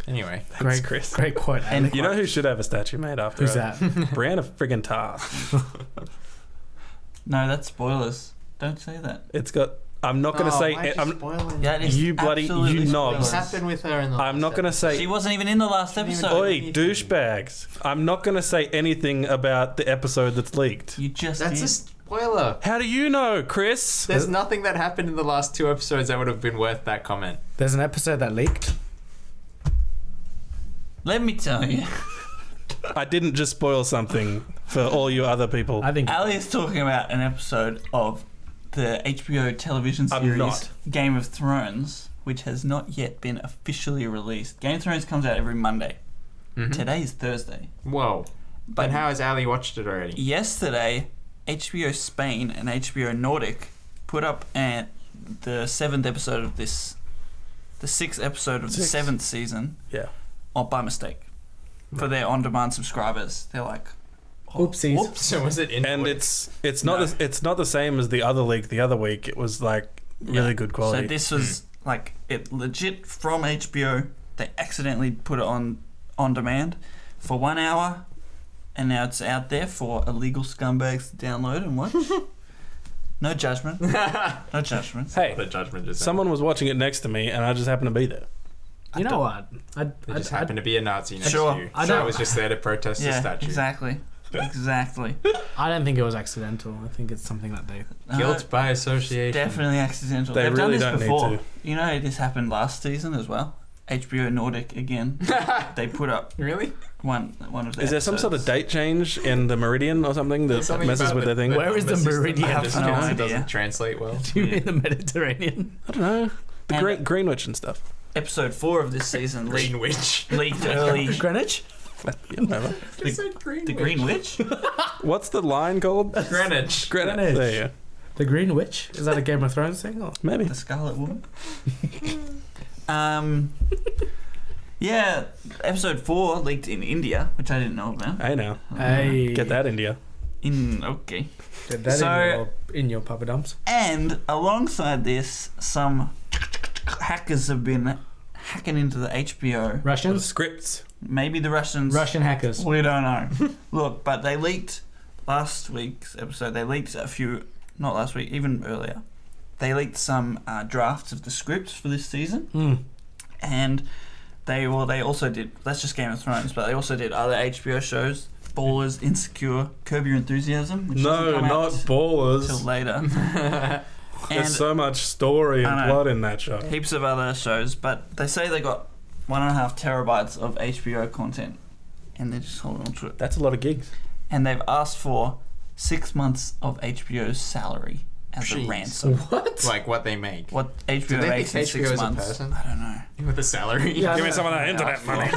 Anyway, Great, Chris. great quote. And you know who should have a statue made after Who's her? that? Brianna friggin' Tarth. No, that's spoilers. Don't say that. It's got. I'm not gonna say. I'm. spoiling. Yeah, it is You bloody- absolutely you spoilers. knobs. What's happened with her in the I'm not gonna say. She wasn't even in the last episode. Oi, douchebags! I'm not gonna say anything about the episode that's leaked. You just That's did. a spoiler. How do you know, Chris? There's nothing that happened in the last 2 episodes that would have been worth that comment. There's an episode that leaked. Let me tell you. I didn't just spoil something for all you other people. I think Ali is talking about an episode of the HBO television I'm series not. Game of Thrones, which has not yet been officially released. Game of Thrones comes out every Monday. Today is Thursday. Whoa. But And how has Ali watched it already? yesterday, HBO Spain and HBO Nordic put up the 7th episode of this, the 6th episode of the 7th season, Yeah. by mistake, for their on-demand subscribers. They're like, Oopsies. whoops. So was it in And order? it's not it's not the same as the other leak. The other week it was like really Yeah. good quality. So this was like it legit from HBO. They accidentally put it on demand for 1 hour, and now it's out there for illegal scumbags to download and watch. No judgment. No judgment. Hey, The judgment just someone was watching it next to me, and I just happened to be there. you know what? There just happened to be a Nazi next Sure. to you. I So don't- I was just there to protest the Yeah, statue. exactly. Exactly. I don't think it was accidental. I think it's something that they. Guilt by association. Definitely accidental. They They've really done don't this need before. to. You know, this happened last season as well. HBO Nordic again. They put up Really? one of their Is there some sort of episodes. date change in the meridian or something that Something messes about with their thing? Where is the number system meridian? that I have no just idea. doesn't translate well. Do you mean the Mediterranean? I don't know. The And- Greenwich and stuff. Episode 4 of this season Greenwich. leaked early. Greenwich? Yeah, whatever. You said Greenwich. The Green Witch? What's the line called? Greenwich. Greenwich. There you go. The Green Witch? Is that a Game of Thrones thing? Or? Maybe. The Scarlet Woman? Yeah, episode 4 leaked in India, which I didn't know about. Hey now. Hey. Get that, India. Okay. Get that So- in your Papa Dumps. And alongside this, some hackers have been hacking into the HBO. Russians? Scripts. Maybe the Russians. Russian hackers. We don't know. Look, but they leaked last week's episode. They leaked a few, not last week, even earlier. They leaked some drafts of the scripts for this season, and they also did. That's just Game of Thrones, but they also did other HBO shows: Ballers, Insecure, Curb Your Enthusiasm. Which doesn't No, come not out ballers. till later. There's And so much story and I know. plot in that show. heaps of other shows, but they say they got 1.5 terabytes of HBO content, and they're just holding on to it. That's a lot of gigs. And they've asked for 6 months of HBO's salary as Jeez. a ransom. What? Like what they make. What Do HBO they makes in think 6 HBO is a months? person? I don't know. With a salary. Yeah, Give me some of that internet money.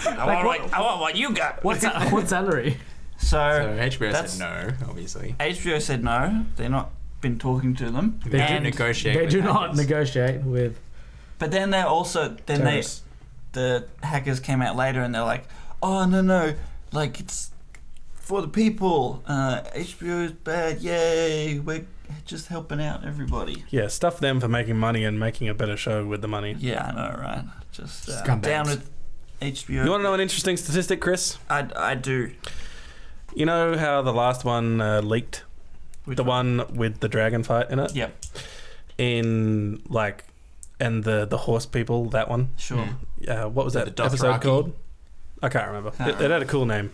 I want what you got. What salary? So So HBO That's- said no, obviously. HBO said no. They're not been talking to them. They do And- negotiate They with do not hackers. negotiate with But then they're also terrorists. the hackers came out later and they're like, oh no, like it's for the people. HBO is bad. Yay, we're just helping out everybody. Yeah, stuff them for making money and making a better show with the money. Yeah, I know, right? Just Scumbags. down with HBO. You want to know an interesting statistic, Chris? I do. You know how the last one leaked? Which The one with the dragon fight in it? Yep, In, like, and the horse people, that one? sure. What was that The episode Dothraki? called? I can't remember. Can't It had a cool name.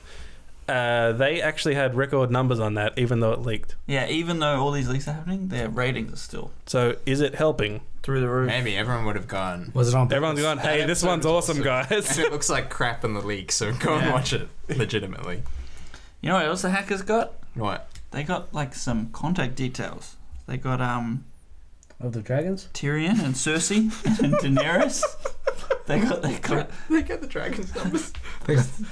They actually had record numbers on that, even though it leaked. Yeah, even though all these leaks are happening, their ratings are still So is it helping? through the roof. Maybe everyone would have gone. Was it on? Everyone's going, hey, That this episode one's was awesome, awesome. guys. And it looks like crap in the leak, so go and Yeah. watch it legitimately. You know what else the hackers got? What? They got like some contact details. They got Of the dragons? Tyrion and Cersei and Daenerys. They got They get the dragon's numbers.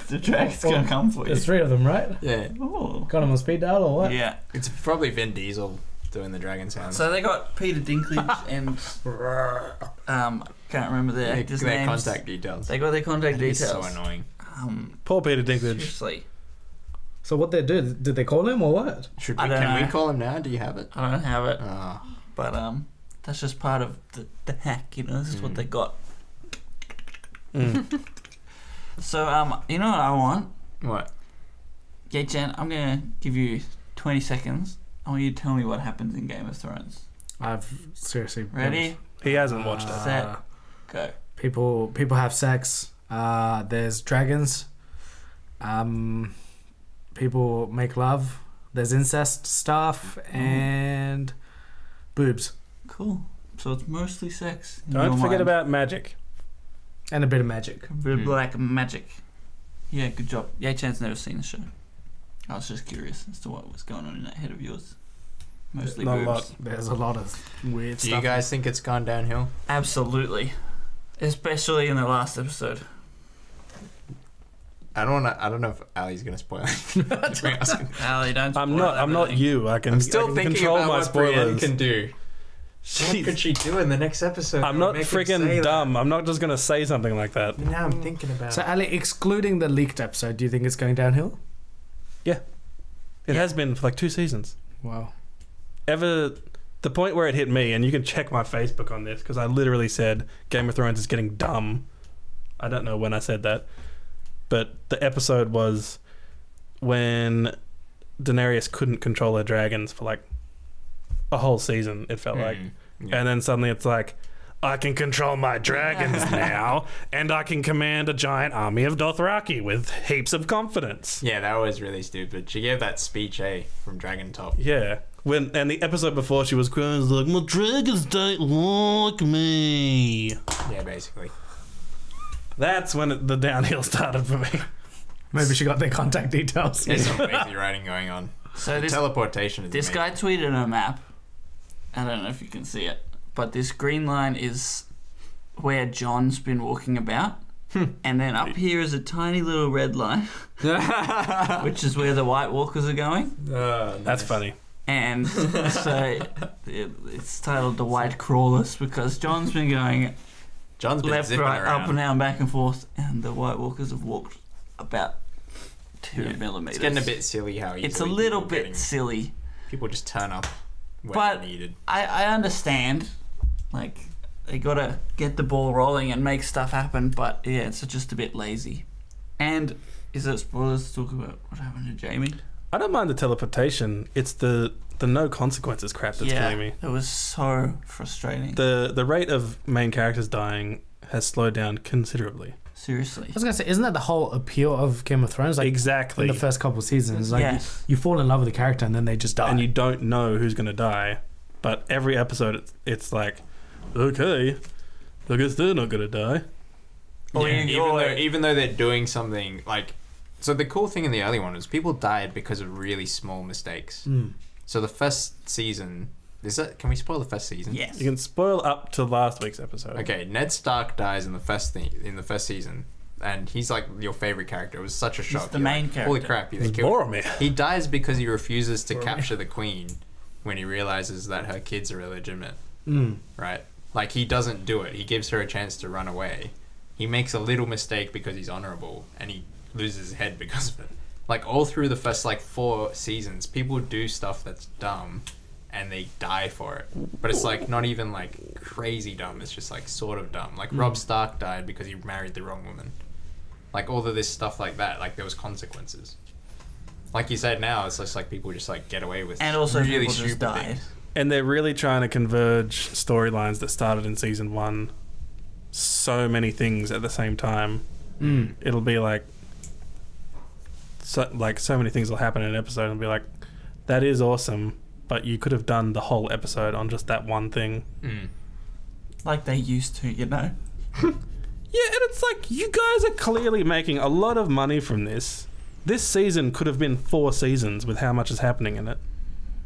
the drag's gonna come for you. There's 3 of them, right? Yeah. Oh. Got them on speed dial or what? Yeah. It's probably Vin Diesel doing the dragon sounds. So they got Peter Dinklage and can't remember their actors' their names. contact details. They got their contact That is details. so annoying. Poor Peter Dinklage. Seriously, So what they do? Did they call him or what? Should I we? don't Can know. we call him now? Do you have it? I don't have it, Oh. but That's just part of the hack, you know. This is what they got. So, you know what I want? What? Yeah, Jen, I'm gonna give you 20 seconds. I want you to tell me what happens in Game of Thrones. I've seriously Ready? He hasn't watched it. Set. Go. People have sex. There's dragons. People make love. There's incest stuff and boobs Cool. So it's mostly sex. in Don't your forget mind. about magic. and a bit of magic. A bit like magic. Yeah, good job. Yeah, Chan's never seen the show. I was just curious as to what was going on in that head of yours. Mostly Not a boobs. lot. There's a lot of weird Do stuff. you guys think it's gone downhill? Absolutely. Especially in the last episode. I don't know if Ali's gonna spoil it. Ali, don't I'm spoil not. it, I'm not really. you. I can. I'm I still can thinking control about my what Brienne spoilers. can do. What Jeez. could she do in the next episode? I'm that not would make him say freaking that? dumb. I'm not just gonna say something like that. Now I'm thinking about So, it. Ali, excluding the leaked episode, do you think it's going downhill? It has been for like 2 seasons. Wow. The point where it hit me, and you can check my Facebook on this because I literally said Game of Thrones is getting dumb. I don't know when I said that, but the episode was when Daenerys couldn't control her dragons for like a whole season. It felt like, Yeah. and then suddenly it's like, I can control my dragons now, and I can command a giant army of Dothraki with heaps of confidence. Yeah, that was really stupid. She gave that speech, from Dragon Top. Yeah. And the episode before, she was crying like, my dragons don't like me. Yeah, basically. That's when the downhill started for me. Maybe she got their contact details. There's some crazy writing going on. So this Teleportation is This amazing. guy tweeted a map. I don't know if you can see it, but this green line is where John's been walking about. And then up here is a tiny little red line, which is where the White Walkers are going. That's funny. And so it's titled the White Crawlers because John's been going John's been left, zipping right, around. up and down, back and forth, and the White Walkers have walked about 2 millimeters. It's getting a bit silly how easily It's a little people bit getting- silly. People just turn up when But- needed. I understand, like, they gotta get the ball rolling and make stuff happen, but yeah, it's just a bit lazy. And is it spoilers to talk about what happened to Jamie? I don't mind the teleportation. It's the no consequences crap that's killing me. It was so frustrating. The rate of main characters dying has slowed down considerably. Seriously. I was gonna say, isn't that the whole appeal of Game of Thrones? Like Exactly. in the first couple of seasons, like Yes. you fall in love with the character and then they just die. And you don't know who's going to die. But every episode, it's like, okay, I guess they're not going to die. Or Yeah, you- even though they're doing something like... So the cool thing in the early one was people died because of really small mistakes. Mm. So the first season... Can we spoil the first season? Yes. You can spoil up to last week's episode. Okay, Ned Stark dies in the first season, and he's like your favorite character. It was such a shock. the You're main like, character. Holy crap! They There's killed more of me. He dies because he refuses to Boromir. capture the queen when he realizes that her kids are illegitimate. Mm. Right? Like he doesn't do it. He gives her a chance to run away. He makes a little mistake because he's honorable, and he loses his head because of it. Like all through the first 4 seasons, people do stuff that's dumb. And they die for it, but it's not even crazy dumb. It's just sort of dumb. Robb Stark died because he married the wrong woman. All of this stuff like that. There was consequences. Like you said, now it's just people just get away with. And also really people just stupid died. things. And they're really trying to converge storylines that started in season 1. So many things at the same time. Mm. It'll be so many things will happen in an episode and be like, that is awesome, but you could have done the whole episode on just that one thing. Mm. Like they used to, you know? Yeah, and it's you guys are clearly making a lot of money from this. This season could have been 4 seasons with how much is happening in it.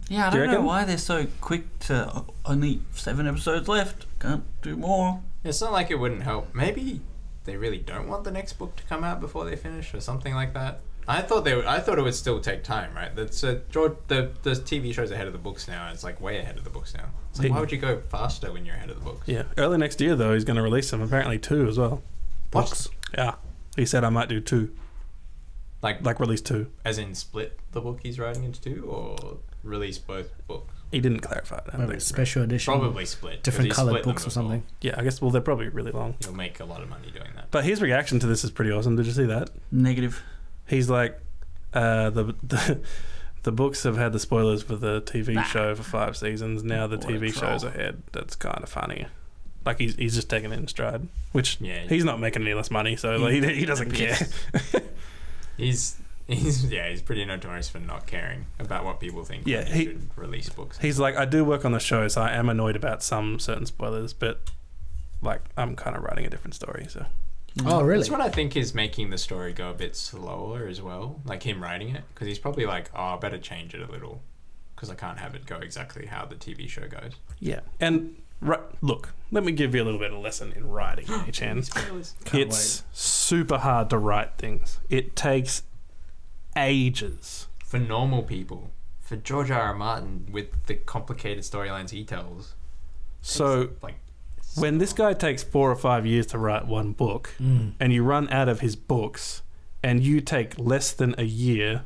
Yeah, I Do you don't know reckon? why they're so quick to only 7 episodes left. Can't do more. It's not like it wouldn't help. Maybe they really don't want the next book to come out before they finish, or something like that. I thought it would still take time, right? That's George. The TV show's ahead of the books now, and it's way ahead of the books now. It's why would you go faster when you're ahead of the books? Yeah, early next year though, he's going to release them. Apparently 2 as well. Books, Yeah, he said I might do 2. Like release 2. as in split the book he's writing into 2, or release both books. He didn't clarify it. I don't Maybe think. it's special edition. Probably split. 'cause Different he's coloured split them books or before. something. Yeah, I guess. Well, they're probably really long. He'll make a lot of money doing that. But his reaction to this is pretty awesome. Did you see that? Negative. He's like, the books have had the spoilers for the TV show for 5 seasons. Now the What a TV show's troll. ahead. That's kind of funny. Like he's just taking it in stride, which Yeah, he's not making any less money, so like, he doesn't care. he's pretty notorious for not caring about what people think. Yeah, when he should release books. He's like, I do work on the show, so I am annoyed about some certain spoilers, but like I'm kind of writing a different story. So Oh, really? That's what I think is making the story go a bit slower as well. Like him writing it, because he's probably like, oh, I better change it a little, because I can't have it go exactly how the TV show goes. yeah, and look, let me give you a little bit of a lesson in writing, Chan. Can't It's super hard to write things. It takes ages. For normal people, for George R.R. Martin, with the complicated storylines he tells. So it's like when this guy takes 4 or 5 years to write one book, and you run out of his books, and you take less than a year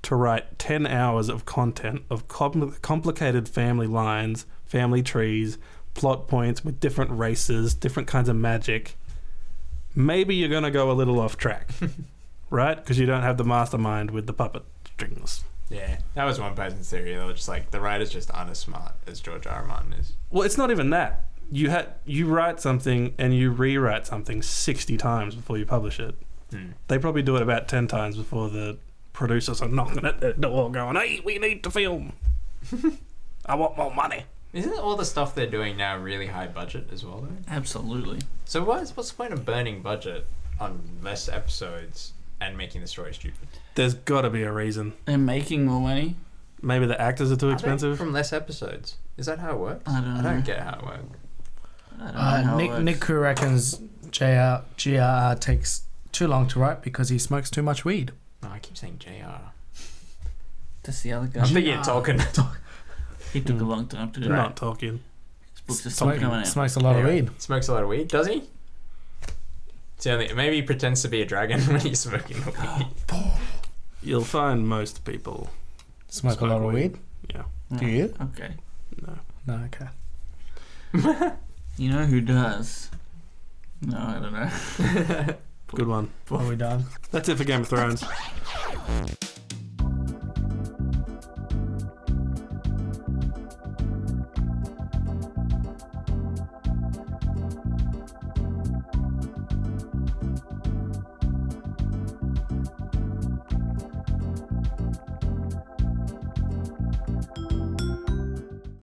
to write 10 hours of content of complicated family lines, family trees, plot points with different races, different kinds of magic, maybe you're going to go a little off track, right? Because you don't have the mastermind with the puppet strings. Yeah, that was one person's theory. They were just like, the writers just aren't as smart as George R.R. Martin is. Well, it's not even that. You write something and you rewrite something 60 times before you publish it. They probably do it about 10 times before the producers are knocking at the door going, hey, we need to film. I want more money. Isn't all the stuff they're doing now really high budget as well, though? Absolutely. So what's the point of burning budget on less episodes and making the story stupid? There's got to be a reason. They're making more money. Maybe the actors are too Are they expensive. from less episodes. Is that how it works? I don't know. I don't get how it works. I don't know how it works. Nick Koo reckons GRR takes too long to write because he smokes too much weed. No, I keep saying JR. That's the other guy. I'm thinking Tolkien. He took a long time to do Not that. talking. His books are still coming out. Smokes a lot of Anyway, weed. Smokes a lot of weed, does he? It's the only, maybe he pretends to be a dragon when he's smoking the weed. You'll find most people. Smoke a lot of weed. Yeah. Do you? Okay. No. No, okay. You know who does? No, I don't know. Good one. Are we done? That's it for Game of Thrones.